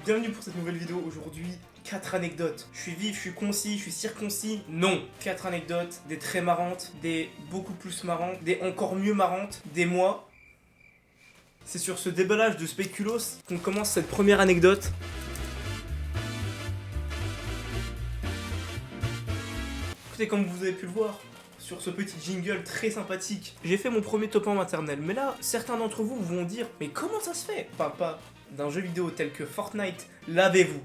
Bienvenue pour cette nouvelle vidéo. Aujourd'hui, 4 anecdotes. Je suis vif, je suis concis, je suis circoncis. Non, 4 anecdotes, des très marrantes, des beaucoup plus marrantes, des encore mieux marrantes, des moi. C'est sur ce déballage de spéculoos qu'on commence cette première anecdote. Écoutez, comme vous avez pu le voir, sur ce petit jingle très sympathique, j'ai fait mon premier top 1 maternel. Mais là, certains d'entre vous vont dire, mais comment ça se fait? Pas d'un jeu vidéo tel que Fortnite, lavez-vous.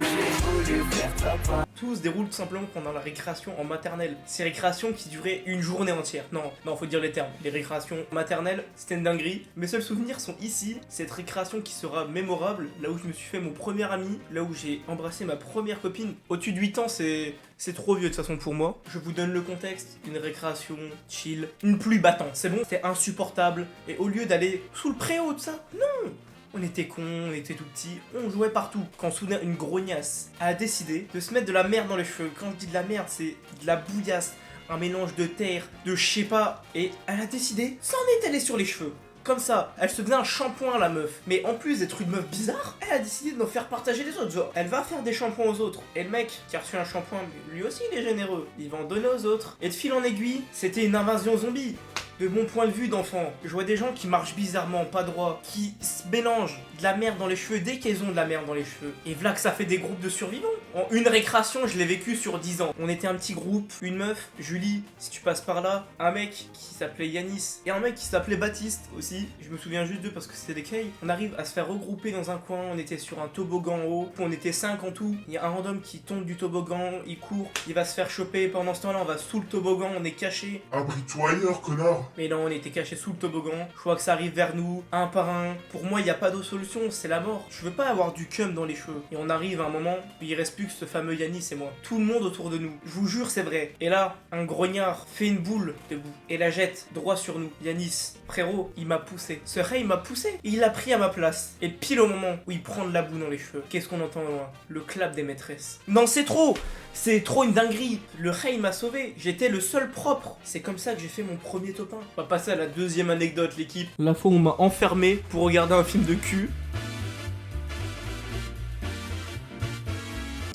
Tout se déroule tout simplement pendant la récréation en maternelle. Ces récréations qui duraient une journée entière. Non, faut dire les termes. Les récréations maternelles, c'était une dinguerie. Mes seuls souvenirs sont ici, cette récréation qui sera mémorable, là où je me suis fait mon premier ami, là où j'ai embrassé ma première copine. Au-dessus de 8 ans, c'est trop vieux de toute façon pour moi. Je vous donne le contexte, une récréation chill, une pluie battante, c'est bon, c'était insupportable. Et au lieu d'aller sous le préau de ça, non! On était cons, on était tout petits, on jouait partout. Quand soudain une grognasse a décidé de se mettre de la merde dans les cheveux. Quand je dis de la merde, c'est de la bouillasse, un mélange de terre, de je sais pas. Et elle a décidé, s'en est allée sur les cheveux. Comme ça, elle se faisait un shampoing la meuf. Mais en plus d'être une meuf bizarre, elle a décidé de nous faire partager les autres. Genre, elle va faire des shampoings aux autres. Et le mec qui a reçu un shampoing, lui aussi il est généreux. Il va en donner aux autres. Et de fil en aiguille, c'était une invasion zombie. De mon point de vue d'enfant, je vois des gens qui marchent bizarrement, pas droit, qui se mélangent de la merde dans les cheveux dès qu'ils ont de la merde dans les cheveux. Et voilà que ça fait des groupes de survivants. En une récréation, je l'ai vécu sur 10 ans. On était un petit groupe, une meuf, Julie, si tu passes par là, un mec qui s'appelait Yanis, et un mec qui s'appelait Baptiste aussi. Je me souviens juste d'eux parce que c'était des cailles. On arrive à se faire regrouper dans un coin, on était sur un toboggan en haut, on était 5 en tout. Il y a un random qui tombe du toboggan, il court, il va se faire choper. Pendant ce temps-là, on va sous le toboggan, on est caché. Abris-toi ailleurs, connard! Mais non, on était caché sous le toboggan. Je vois que ça arrive vers nous, un par un. Pour moi, il n'y a pas d'autre solution, c'est la mort. Je veux pas avoir du cum dans les cheveux. Et on arrive à un moment où il reste plus que ce fameux Yanis et moi. Tout le monde autour de nous. Je vous jure, c'est vrai. Et là, un grognard fait une boule debout et la jette droit sur nous. Yanis, frérot, il m'a poussé. Ce ray, il m'a poussé. Et il l'a pris à ma place. Et pile au moment où il prend de la boue dans les cheveux, qu'est-ce qu'on entend au loin? Le clap des maîtresses. Non, c'est trop! C'est trop une dinguerie. Le ray m'a sauvé. J'étais le seul propre. C'est comme ça que j'ai fait mon premier top 1. On va passer à la deuxième anecdote, l'équipe. La fois où on m'a enfermé pour regarder un film de cul.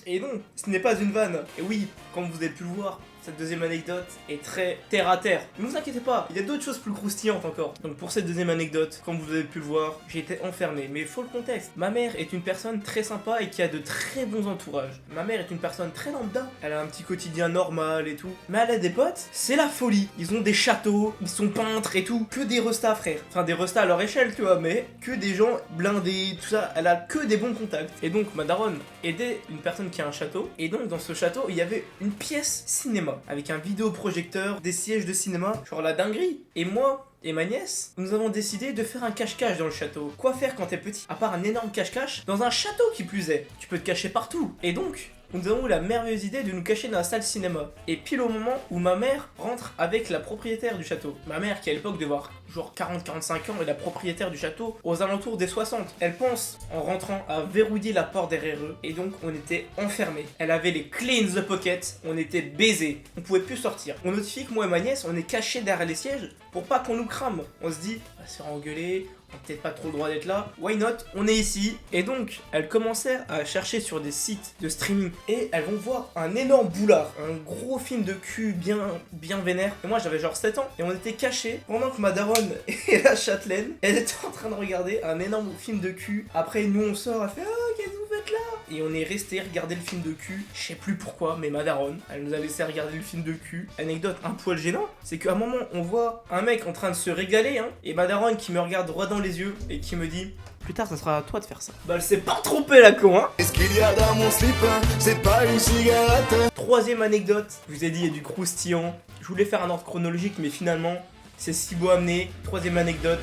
Et non, ce n'est pas une vanne. Et oui, comme vous avez pu le voir, cette deuxième anecdote est très terre à terre. Ne vous inquiétez pas, il y a d'autres choses plus croustillantes encore. Donc pour cette deuxième anecdote, comme vous avez pu le voir, j'ai été enfermé. Mais il faut le contexte. Ma mère est une personne très sympa et qui a de très bons entourages. Ma mère est une personne très lambda. Elle a un petit quotidien normal et tout. Mais elle a des potes, c'est la folie. Ils ont des châteaux, ils sont peintres et tout. Que des restas, frère. Enfin des restas à leur échelle, tu vois, mais que des gens blindés, tout ça. Elle a que des bons contacts. Et donc ma daronne aidait une personne qui a un château. Et donc dans ce château, il y avait une pièce cinéma. Avec un vidéoprojecteur, des sièges de cinéma, genre la dinguerie. Et moi et ma nièce, nous avons décidé de faire un cache-cache dans le château. Quoi faire quand t'es petit? À part un énorme cache-cache, dans un château qui plus est. Tu peux te cacher partout. Et donc, nous avons eu la merveilleuse idée de nous cacher dans la salle cinéma. Et pile au moment où ma mère rentre avec la propriétaire du château. Ma mère qui à l'époque devait avoir genre 40-45 ans et la propriétaire du château aux alentours des 60. Elle pense en rentrant à verrouiller la porte derrière eux et donc on était enfermés. Elle avait les clés in the pocket, on était baisés, on pouvait plus sortir. On notifie que moi et ma nièce on est cachés derrière les sièges pour pas qu'on nous crame. On se dit, on va se faire engueuler, on a peut-être pas trop le droit d'être là, why not, on est ici. Et donc, elles commençaient à chercher sur des sites de streaming et elles vont voir un énorme boulard, un gros film de cul bien vénère. Et moi j'avais genre 7 ans et on était cachés pendant que ma daronne et la châtelaine, elle était en train de regarder un énorme film de cul. Après nous on sort, elle fait ah qu'est-ce que vous faites là? Et on est resté regarder le film de cul, je sais plus pourquoi, mais ma daronne, elle nous a laissé regarder le film de cul. Anecdote un poil gênant, c'est qu'à un moment on voit un mec en train de se régaler, hein, et ma daronne qui me regarde droit dans les yeux et qui me dit plus tard ça sera à toi de faire ça. Bah elle s'est pas trompée la con, hein. Qu'est-ce qu'il y a dans mon slip? C'est pas une cigarette. Troisième anecdote, je vous ai dit il y a du croustillant. Je voulais faire un ordre chronologique mais finalement c'est si beau amené. Troisième anecdote.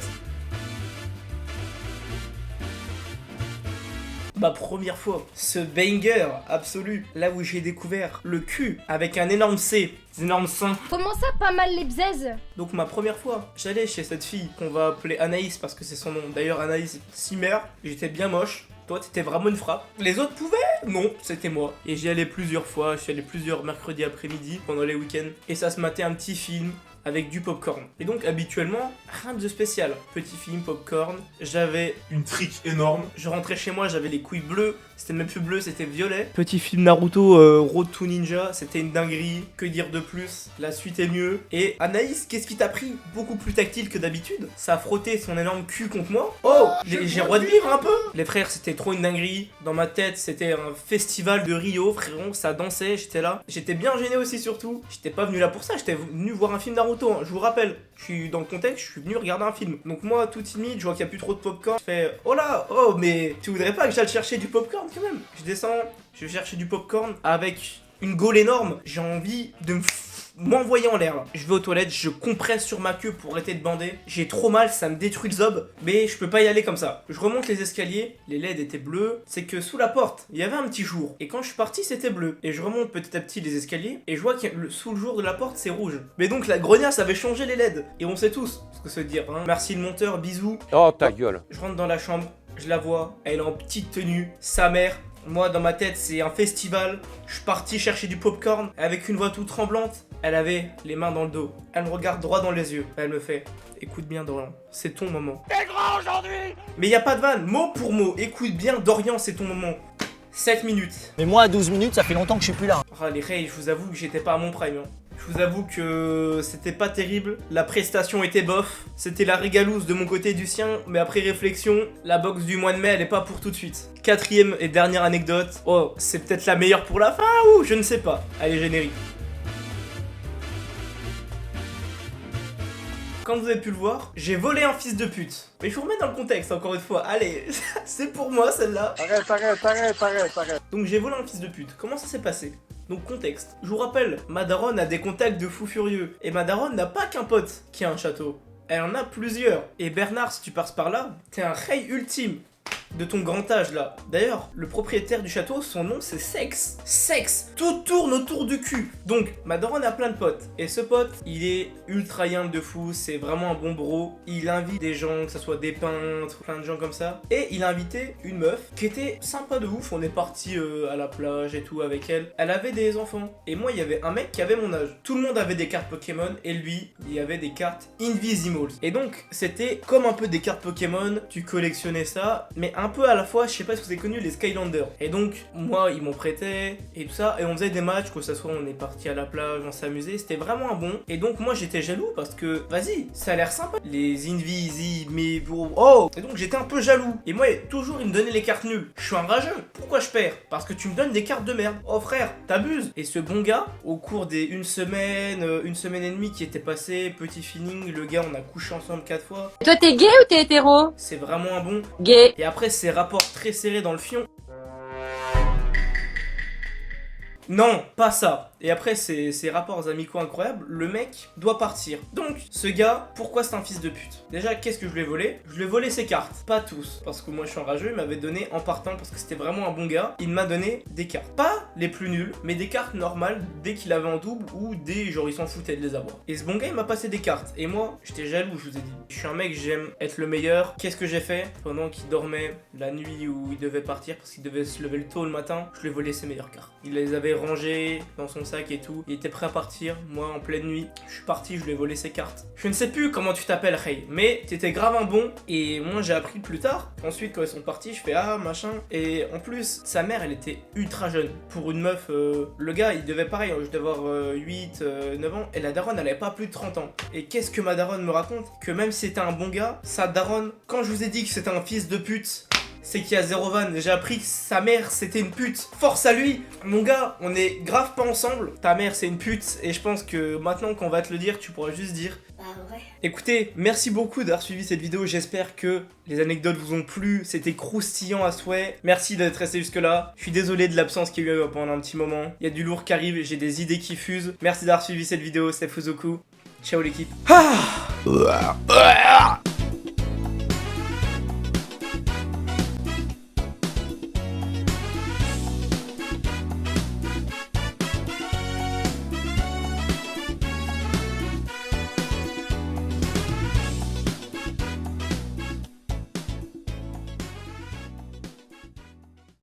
Ma première fois, ce banger absolu, là où j'ai découvert le cul avec un énorme C, des énormes seins. Comment ça, pas mal les bzaises? Donc ma première fois, j'allais chez cette fille qu'on va appeler Anaïs parce que c'est son nom. D'ailleurs Anaïs, si mère, j'étais bien moche. Toi, t'étais vraiment une frappe. Les autres pouvaient? Non, c'était moi. Et j'y allais plusieurs fois, j'y allais plusieurs mercredis après-midi pendant les week-ends. Et ça se matait un petit film avec du popcorn. Et donc habituellement, rien de spécial. Petit film, popcorn, j'avais une trique énorme. Je rentrais chez moi, j'avais les couilles bleues, c'était même plus bleu, c'était violet. Petit film Naruto, Road to Ninja, c'était une dinguerie. Que dire de plus? La suite est mieux. Et Anaïs, qu'est-ce qui t'a pris? Beaucoup plus tactile que d'habitude. Ça a frotté son énorme cul contre moi. Oh, j'ai le droit de vivre un peu. Les frères, c'était trop une dinguerie. Dans ma tête, c'était un festival de Rio, frérot, ça dansait, j'étais là. J'étais bien gêné aussi surtout. J'étais pas venu là pour ça, j'étais venu voir un film Naruto, hein. Je vous rappelle, je suis dans le contexte, je suis venu regarder un film. Donc moi, tout timide, je vois qu'il n'y a plus trop de popcorn. Je fais, oh là, oh, mais tu voudrais pas que j'aille chercher du popcorn quand même? Je descends, je vais chercher du popcorn avec une gaule énorme. J'ai envie de m'envoyer en l'air là. Je vais aux toilettes, je compresse sur ma queue pour arrêter de bander. J'ai trop mal, ça me détruit le zob, mais je peux pas y aller comme ça. Je remonte les escaliers, les LED étaient bleus. C'est que sous la porte, il y avait un petit jour. Et quand je suis parti, c'était bleu. Et je remonte petit à petit les escaliers, et je vois que sous le jour de la porte, c'est rouge. Mais donc la grognasse avait changé les LED. Et on sait tous ce que ça veut dire, hein. Merci le monteur, bisous. Oh ta gueule. Je rentre dans la chambre, je la vois, elle est en petite tenue, sa mère. Moi, dans ma tête, c'est un festival. Je suis parti chercher du popcorn avec une voix toute tremblante. Elle avait les mains dans le dos. Elle me regarde droit dans les yeux. Elle me fait, écoute bien Dorian, c'est ton moment. T'es grand aujourd'hui. Mais y a pas de vanne, mot pour mot. Écoute bien Dorian, c'est ton moment. 7 minutes. Mais moi, à 12 minutes, ça fait longtemps que je suis plus là. Ah les Ray, je vous avoue que j'étais pas à mon prime, hein. Je vous avoue que c'était pas terrible, la prestation était bof, c'était la régalouse de mon côté et du sien, mais après réflexion, la boxe du mois de mai elle est pas pour tout de suite. 4ème et dernière anecdote, oh c'est peut-être la meilleure pour la fin ou je ne sais pas. Allez générique. Comme vous avez pu le voir, j'ai volé un fils de pute. Mais je vous remets dans le contexte encore une fois, allez, c'est pour moi celle-là. Arrête. Donc j'ai volé un fils de pute, comment ça s'est passé? Donc contexte, je vous rappelle, ma daronne a des contacts de fou furieux. Et ma daronne n'a pas qu'un pote qui a un château, elle en a plusieurs. Et Bernard, si tu passes par là, t'es un rey ultime de ton grand âge là. D'ailleurs, le propriétaire du château, son nom c'est Sex. Sex. Tout tourne autour du cul. Donc, ma daronne a plein de potes. Et ce pote, il est ultra young de fou, c'est vraiment un bon bro. Il invite des gens, que ce soit des peintres, plein de gens comme ça. Et il a invité une meuf qui était sympa de ouf. On est parti à la plage et tout avec elle. Elle avait des enfants. Et moi, il y avait un mec qui avait mon âge. Tout le monde avait des cartes Pokémon. Et lui, il y avait des cartes Invisimals. Et donc, c'était comme un peu des cartes Pokémon. Tu collectionnais ça, mais un peu à la fois, je sais pas si vous avez connu les Skylanders. Et donc, moi, ils m'ont prêté et tout ça. Et on faisait des matchs, que ce soit on est parti à la plage, on s'amusait. C'était vraiment un bon. Et donc, moi, j'étais jaloux parce que, vas-y, ça a l'air sympa. Les Invisi, mais oh! Et donc, j'étais un peu jaloux. Et moi, toujours, il me donnait les cartes nulles. Je suis un rageux. Pourquoi je perds? Parce que tu me donnes des cartes de merde. Oh frère, t'abuses. Et ce bon gars, au cours des une semaine et demie qui était passé, petit feeling, le gars, on a couché ensemble 4 fois. Toi, t'es gay ou t'es hétéro? C'est vraiment un bon. Gay. Et après, ces rapports très serrés dans le fion. Non, pas ça. Et après ces rapports amicaux incroyables, le mec doit partir. Donc, ce gars, pourquoi c'est un fils de pute? Déjà, qu'est-ce que je lui ai volé? Je lui ai volé ses cartes. Pas tous, parce que moi je suis enrageux, il m'avait donné en partant, parce que c'était vraiment un bon gars, il m'a donné des cartes. Pas les plus nulles, mais des cartes normales dès qu'il avait en double ou des genre il s'en foutait de les avoir. Et ce bon gars, il m'a passé des cartes. Et moi, j'étais jaloux, je vous ai dit. Je suis un mec, j'aime être le meilleur. Qu'est-ce que j'ai fait? Pendant qu'il dormait la nuit où il devait partir, parce qu'il devait se lever le tôt le matin, je lui ai volé ses meilleures cartes. Il les avait rangées dans son sac et tout. Il était prêt à partir. Moi, en pleine nuit, je suis parti, je lui ai volé ses cartes. Je ne sais plus comment tu t'appelles, Ray, mais t'étais grave un bon. Et moi, j'ai appris plus tard. Ensuite, quand ils sont partis, je fais ah, machin. Et en plus, sa mère, elle était ultra jeune. Pour une meuf, le gars, il devait pareil, je devais avoir 8, 9 ans. Et la daronne, elle avait pas plus de 30 ans. Et qu'est-ce que ma daronne me raconte? Que même si c'était un bon gars, sa daronne, quand je vous ai dit que c'était un fils de pute, c'est qu'il y a zéro vanne. J'ai appris que sa mère c'était une pute. Force à lui. Mon gars, on est grave pas ensemble. Ta mère c'est une pute. Et je pense que maintenant qu'on va te le dire, tu pourras juste dire Ah ouais. Écoutez, merci beaucoup d'avoir suivi cette vidéo. J'espère que les anecdotes vous ont plu. C'était croustillant à souhait. Merci d'être resté jusque là. Je suis désolé de l'absence qu'il y a eu pendant un petit moment. Il y a du lourd qui arrive. J'ai des idées qui fusent. Merci d'avoir suivi cette vidéo. C'était Fuzoku. Ciao l'équipe. Ah